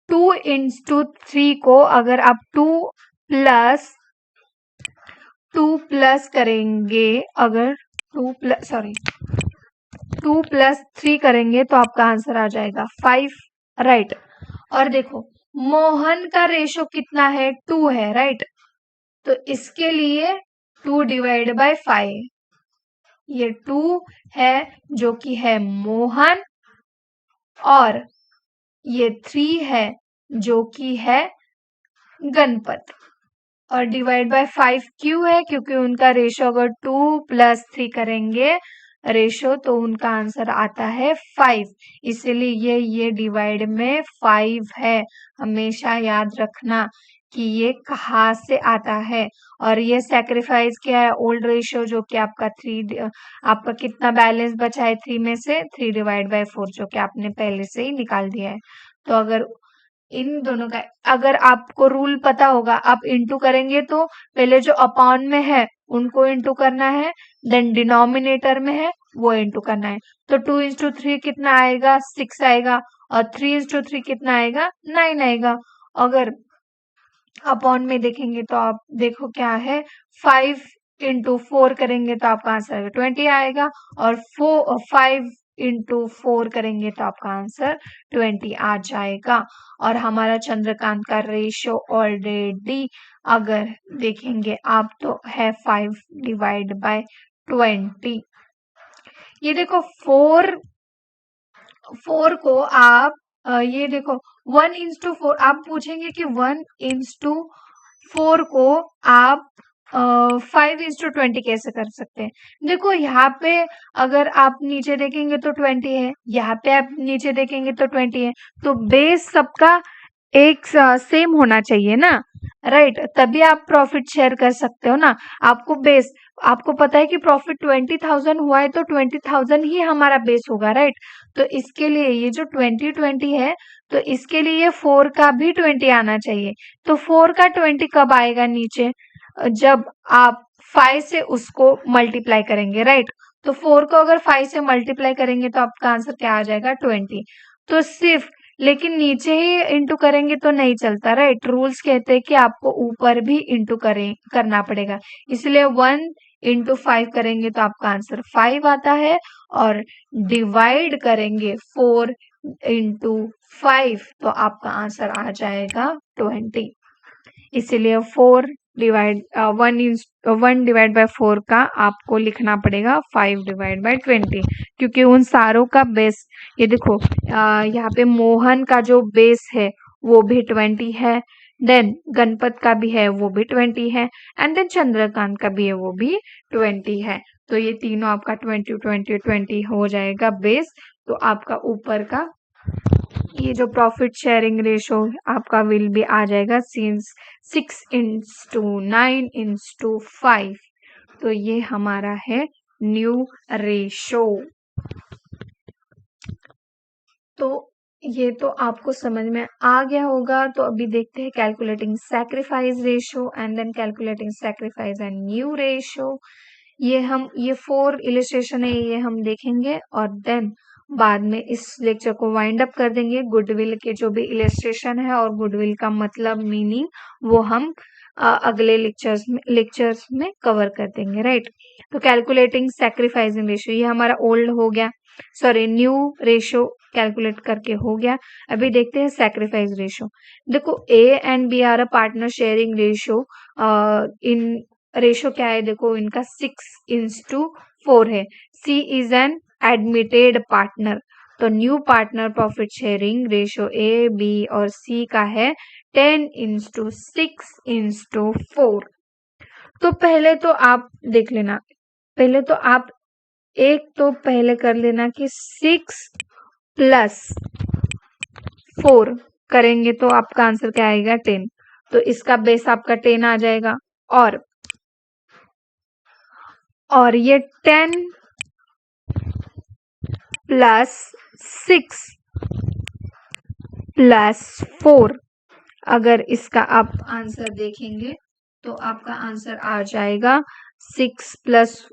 [SPEAKER 1] 2:3 को अगर आप 2 प्लस करेंगे, अगर 2+3 करेंगे तो आपका आंसर आ जाएगा 5, राइट। और देखो मोहन का रेशो कितना है 2 है, राइट। तो इसके लिए 2/5, ये 2 है जो कि है मोहन और ये 3 है जो कि है गणपत। और /5 क्यों है, क्योंकि उनका रेशो अगर 2+3 करेंगे रेशो तो उनका आंसर आता है 5, इसलिए ये डिवाइड में 5 है। हमेशा याद रखना कि ये कहाँ से आता है। और ये सैक्रिफाइस क्या है, ओल्ड रेशो जो कि आपका 3, आपका कितना बैलेंस बचा है 3 में से 3/4 जो कि आपने पहले से ही निकाल दिया है। तो अगर इन दोनों का अगर आपको रूल पता होगा, आप इंटू करेंगे तो पहले जो अपॉन में है उनको इंटू करना है, देन डिनोमिनेटर में है वो इंटू करना है। तो 2:3 कितना आएगा 6 आएगा और 3:3 कितना आएगा 9 आएगा। अगर अपॉन में देखेंगे तो आप देखो क्या है 5 × 4 करेंगे तो आपका आंसर 20 आएगा और 5 इंटू 4 करेंगे तो आपका आंसर 20 आ जाएगा। और हमारा चंद्रकांत का रेशो ऑलरेडी अगर देखेंगे आप तो है 5 डिवाइड बाय 20। ये देखो 4 को आप ये देखो 1:4 आप पूछेंगे कि 1:4 को आप 5:20 कैसे कर सकते हैं। देखो यहाँ पे अगर आप नीचे देखेंगे तो 20 है, यहाँ पे आप नीचे देखेंगे तो 20 है, तो बेस सबका एक सेम होना चाहिए ना, राइट, तभी आप प्रॉफिट शेयर कर सकते हो ना। आपको पता है कि प्रॉफिट 20,000 हुआ है तो 20,000 ही हमारा बेस होगा, राइट। तो इसके लिए ये जो 20 है तो इसके लिए ये 4 का भी 20 आना चाहिए। तो 4 का 20 कब आएगा नीचे, जब आप 5 से उसको मल्टीप्लाई करेंगे, राइट। तो 4 को अगर 5 से मल्टीप्लाई करेंगे तो आपका आंसर क्या आ जाएगा 20। तो सिर्फ लेकिन नीचे ही इंटू करेंगे तो नहीं चलता, राइट। रूल्स कहते हैं कि आपको ऊपर भी इंटू करना पड़ेगा, इसलिए 1:5 करेंगे तो आपका आंसर 5 आता है, और डिवाइड करेंगे 4:5 तो आपका आंसर आ जाएगा 20। इसलिए 1/4 का आपको लिखना पड़ेगा 5/20, क्योंकि उन सारों का बेस ये देखो यहाँ पे मोहन का जो बेस है वो भी 20 है, देन गणपत का भी है वो भी 20 है, एंड देन चंद्रकांत का भी है वो भी 20 है। तो ये तीनों आपका 20 हो जाएगा बेस। तो आपका ऊपर का ये जो प्रॉफिट शेयरिंग रेशो आपका विल भी आ जाएगा 6:9:5। तो ये हमारा है न्यू रेशो। तो ये तो आपको समझ में आ गया होगा। तो अभी देखते हैं calculating sacrifice ratio and then calculating sacrifice and new ratio. ये 4 इलिस्ट्रेशन है, ये हम देखेंगे और देन बाद में इस लेक्चर को वाइंड अप कर देंगे। गुडविल के जो भी इलिस्ट्रेशन है और गुडविल का मतलब मीनिंग वो हम अगले लेक्चर्स में कवर कर देंगे, राइट। तो कैलकुलेटिंग सैक्रिफाइसिंग रेशियो ये हमारा ओल्ड हो गया, सॉरी न्यू रेशियो कैलकुलेट करके हो गया। अभी देखते हैं सैक्रिफाइस रेशियो। देखो A and B are a partner sharing ratio. इन रेशियो क्या है, देखो इनका 6:4 है। C is an admitted partner, तो new partner profit sharing ratio A B और सी का है 10:6:4। तो पहले तो आप देख लेना, पहले तो आप एक तो पहले कर लेना कि 6+4 करेंगे तो आपका आंसर क्या आएगा 10। तो इसका बेस आपका 10 आ जाएगा, और ये 10 + 6 + 4 अगर इसका आप आंसर देखेंगे तो आपका आंसर आ जाएगा 10 +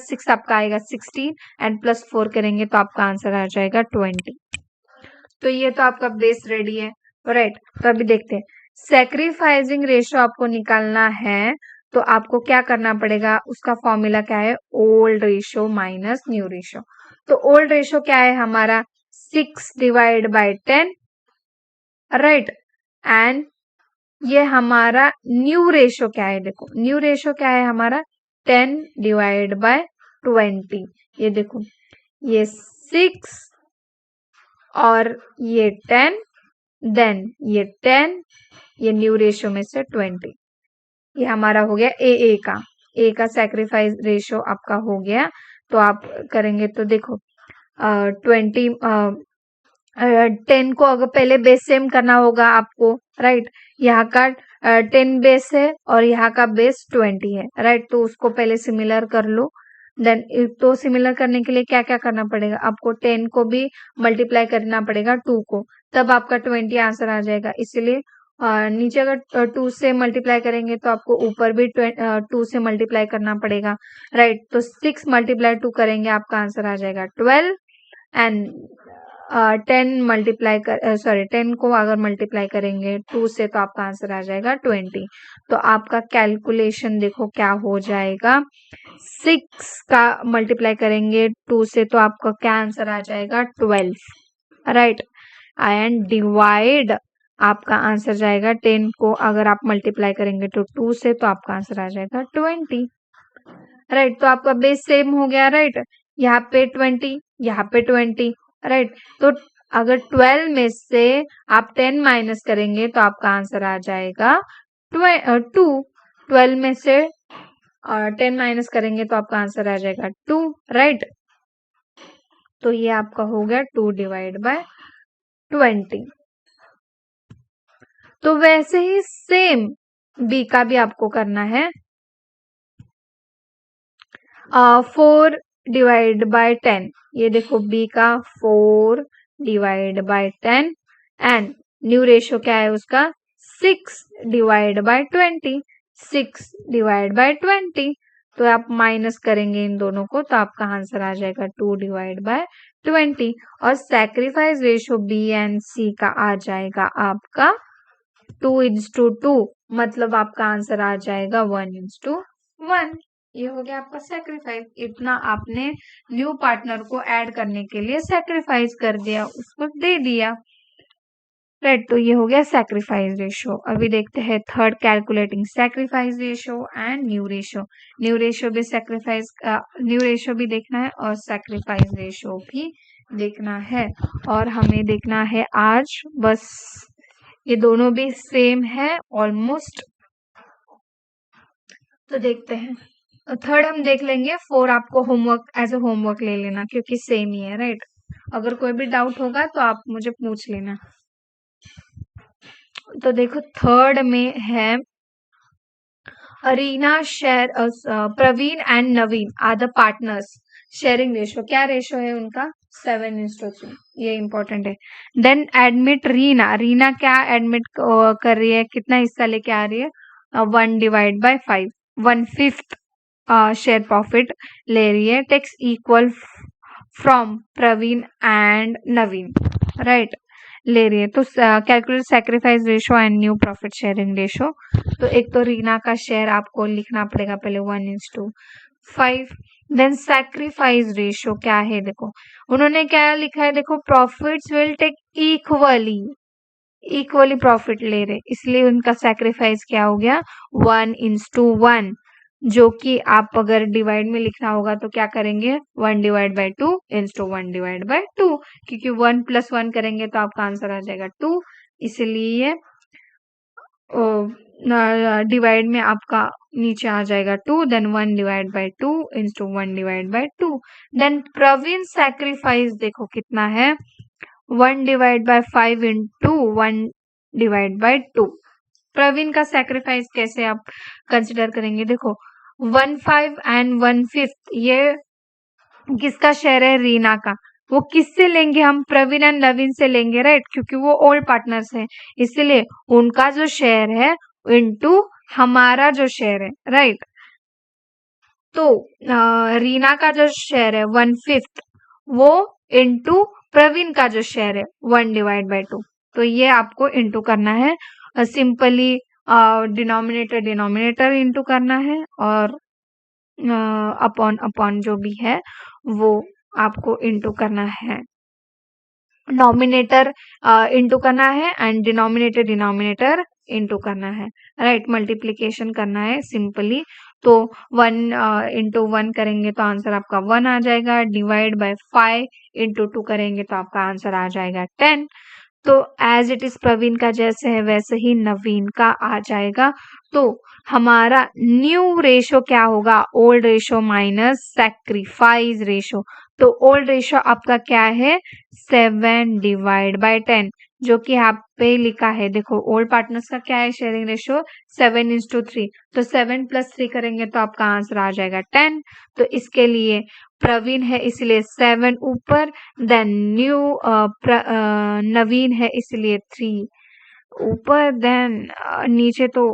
[SPEAKER 1] 6 आपका आएगा 16 एंड +4 करेंगे तो आपका आंसर आ जाएगा 20। तो ये तो आपका बेस रेडी है, राइट। तो अभी देखते हैं सैक्रिफाइसिंग रेशियो आपको निकालना है तो आपको क्या करना पड़ेगा, उसका फॉर्मूला क्या है, old ratio minus new ratio. तो ओल्ड रेशियो क्या है हमारा 6/10, राइट। एंड ये हमारा न्यू रेशियो क्या है, देखो न्यू रेशियो क्या है हमारा 10/20। ये देखो ये 6 और ये 10, देन ये 10, ये न्यू रेशियो में से 20। ये हमारा हो गया ए का सैक्रिफाइस रेशियो आपका हो गया। तो आप करेंगे तो देखो 10 को अगर पहले बेस सेम करना होगा आपको, राइट। यहाँ का 10 बेस है और यहाँ का बेस 20 है, राइट। तो उसको पहले सिमिलर कर लो। देन तो सिमिलर करने के लिए क्या क्या करना पड़ेगा, आपको 10 को भी मल्टीप्लाई करना पड़ेगा 2 को, तब आपका 20 आंसर आ जाएगा। इसलिए नीचे अगर 2 से मल्टीप्लाई करेंगे तो आपको ऊपर भी 2 से मल्टीप्लाई करना पड़ेगा, राइट। तो 6 × 2 करेंगे आपका आंसर आ जाएगा 12 एंड 10 मल्टीप्लाई कर सॉरी 10 को अगर मल्टीप्लाई करेंगे 2 से तो आपका आंसर आ जाएगा 20। तो आपका कैलकुलेशन देखो क्या हो जाएगा, 6 का मल्टीप्लाई करेंगे 2 से तो आपका क्या आंसर आ जाएगा 12, राइट। एंड डिवाइड आपका आंसर जाएगा 10 को अगर आप मल्टीप्लाई करेंगे तो 2 से तो आपका आंसर आ जाएगा 20, राइट। तो आपका बेस सेम हो गया, राइट। यहाँ पे 20, यहाँ पे 20, राइट। तो अगर 12 में से आप 10 माइनस करेंगे तो आपका आंसर आ जाएगा 2। 12 में से 10 माइनस करेंगे तो आपका आंसर आ जाएगा 2, राइट। तो ये आपका हो गया 2 डिवाइड बाय 20। तो वैसे ही सेम बी का भी आपको करना है। 4 डिवाइड बाय 10, ये देखो बी का 4 divide by 10 and new ratio क्या है उसका 6 डिवाइड बाय 20, 6 डिवाइड बाय 20। तो आप माइनस करेंगे इन दोनों को तो आपका आंसर आ जाएगा 2 डिवाइड बाय 20 और सैक्रिफाइस रेशियो बी एंड सी का आ जाएगा आपका 2:2, मतलब आपका आंसर आ जाएगा 1:1। ये हो गया आपका सैक्रिफाइस। इतना आपने न्यू पार्टनर को ऐड करने के लिए सैक्रिफाइस कर दिया, उसको दे दिया, राइट। तो ये हो गया सैक्रिफाइस रेशियो। अभी देखते हैं third, calculating sacrifice ratio and new ratio. New ratio भी देखना है और सैक्रिफाइस रेशियो भी देखना है। और हमें देखना है आज बस ये दोनों भी सेम है ऑलमोस्ट। तो देखते हैं। थर्ड हम देख लेंगे, 4 आपको होमवर्क एज ए होमवर्क ले लेना क्योंकि सेम ही है, राइट। अगर कोई भी डाउट होगा तो आप मुझे पूछ लेना। तो देखो थर्ड में है Arina share Praveen and Naveen are the partners, sharing ratio क्या रेशियो है उनका 7:3, ये इंपॉर्टेंट है। देन एडमिट रीना, रीना क्या एडमिट कर रही है, कितना हिस्सा लेके आ रही है 1 डिवाइड बाय 5, 1/5 शेयर प्रॉफिट ले रही है, takes equal from Praveen and Naveen, right, ले रही है। तो calculate sacrifice ratio and new profit sharing ratio. तो एक तो रीना का शेयर आपको लिखना पड़ेगा पहले 1:5। देन सैक्रिफाइस रेशियो क्या है, देखो उन्होंने क्या लिखा है, देखो profits will take equally profit ले रहे, इसलिए उनका सैक्रिफाइस क्या हो गया 1:1, जो कि आप अगर डिवाइड में लिखना होगा तो क्या करेंगे 1 divide by 2 into 1 divide by 2, क्योंकि 1 + 1 करेंगे तो आपका आंसर आ जाएगा 2, इसलिए डिवाइड में आपका नीचे आ जाएगा 2, then 1 divide by 2 into 1 divide by 2। Then Praveen sacrifice देखो कितना है 1 divide by 5 into 1 divide by 2। Praveen का सैक्रिफाइस कैसे आप कंसिडर करेंगे, देखो 1/5 एंड 1/5 ये किसका शेयर है, रीना का। वो किससे लेंगे हम, प्रवीण एंड नवीन से लेंगे, राइट, क्योंकि वो ओल्ड पार्टनर्स हैं, इसलिए उनका जो शेयर है इनटू हमारा जो शेयर है, राइट। तो रीना का जो शेयर है 1/5 वो इनटू प्रवीण का जो शेयर है 1 डिवाइड बाय 2। तो ये आपको इनटू करना है, सिंपली डिनोमिनेटर इनटू करना है और अपॉन जो भी है वो आपको इनटू करना है, नॉमिनेटर इनटू करना है एंड डिनोमिनेटर इनटू करना है, राइट, मल्टीप्लिकेशन करना है सिंपली। तो 1 × 1 करेंगे तो आंसर आपका 1 आ जाएगा, डिवाइड बाय 5 × 2 करेंगे तो आपका आंसर आ जाएगा 10। तो एज इट इज प्रवीण का जैसे है वैसे ही नवीन का आ जाएगा। तो हमारा न्यू रेशो क्या होगा, old ratio minus sacrifice ratio. तो ओल्ड रेशो आपका क्या है 7 डिवाइड बाय 10, जो कि यहाँ पे लिखा है, देखो ओल्ड पार्टनर्स का क्या है शेयरिंग रेशो 7:3। तो 7 + 3 करेंगे तो आपका आंसर आ जाएगा 10। तो इसके लिए प्रवीण है इसलिए 7 ऊपर, देन न्यू नवीन है इसलिए 3 ऊपर, देन नीचे तो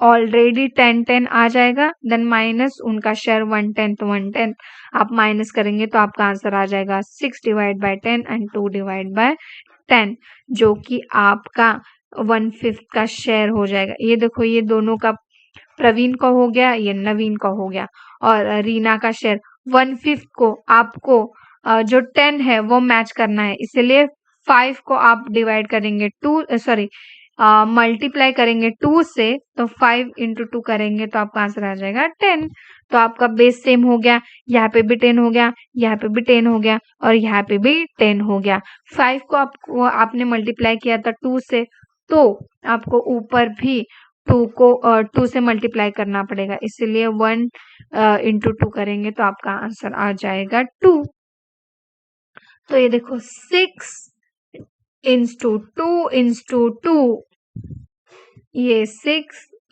[SPEAKER 1] ऑलरेडी 10 आ जाएगा, देन माइनस उनका शेयर 1/10 आप माइनस करेंगे तो आपका आंसर आ जाएगा 6/10 एंड 2/10, जो कि आपका 1/5 का शेयर हो जाएगा। ये देखो, ये दोनों का, प्रवीण का हो गया, ये नवीन का हो गया, और रीना का शेयर 1/5 को आपको जो 10 है वो मैच करना है, इसलिए 5 को आप डिवाइड करेंगे मल्टीप्लाई करेंगे 2 से, तो 5 इंटू 2 करेंगे तो आपका आंसर आ जाएगा 10। तो आपका बेस सेम हो गया, यहाँ पे भी 10 हो गया, यहाँ पे भी 10 हो गया, और यहाँ पे भी 10 हो गया। 5 को आपने मल्टीप्लाई किया था 2 से, तो आपको ऊपर भी 2 से मल्टीप्लाई करना पड़ेगा, इसीलिए 1 इंटू 2 करेंगे तो आपका आंसर आ जाएगा 2। तो ये देखो 6 इंटू 2 इंटू 2, ये 6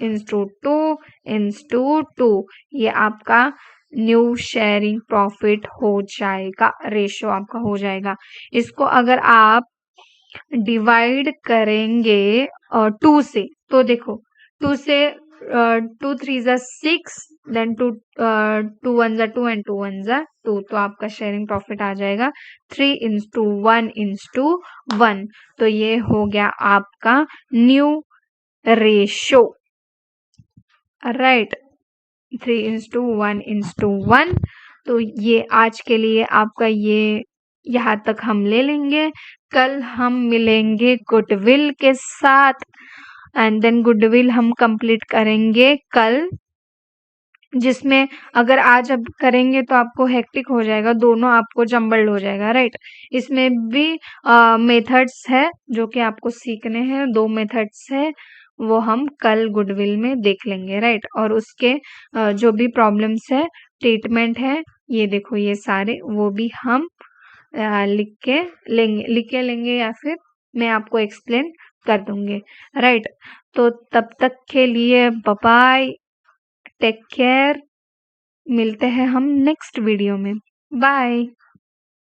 [SPEAKER 1] इंटू 2 इंटू 2, ये आपका न्यू शेयरिंग प्रॉफिट हो जाएगा, रेशो आपका हो जाएगा। इसको अगर आप डिवाइड करेंगे 2 से, तो देखो 2 से 2 3 ज़ा 6, देन 2 1 ज़ा 2 एंड 2 1 ज़ा 2, तो आपका शेयरिंग प्रॉफिट आ जाएगा 3 इंटू 1 इंटू 1। तो ये हो गया आपका new ratio, right, 3 into 1 into 1। तो ये आज के लिए आपका ये यहाँ तक हम ले लेंगे। कल हम मिलेंगे गुडविल के साथ, एंड देन गुडविल हम कंप्लीट करेंगे कल, जिसमें अगर आज अब करेंगे तो आपको हेक्टिक हो जाएगा, दोनों आपको जम्बल्ड हो जाएगा, राइट। इसमें भी मेथड्स है जो कि आपको सीखने हैं, 2 मेथड्स है, वो हम कल गुडविल में देख लेंगे, राइट। और उसके जो भी प्रॉब्लम्स है, ट्रीटमेंट है, ये देखो ये सारे, वो भी हम लिख के लेंगे या फिर मैं आपको एक्सप्लेन कर दूंगी, राइट। तो तब तक के लिए बाय बाय, टेक केयर, मिलते हैं हम नेक्स्ट वीडियो में, बाय।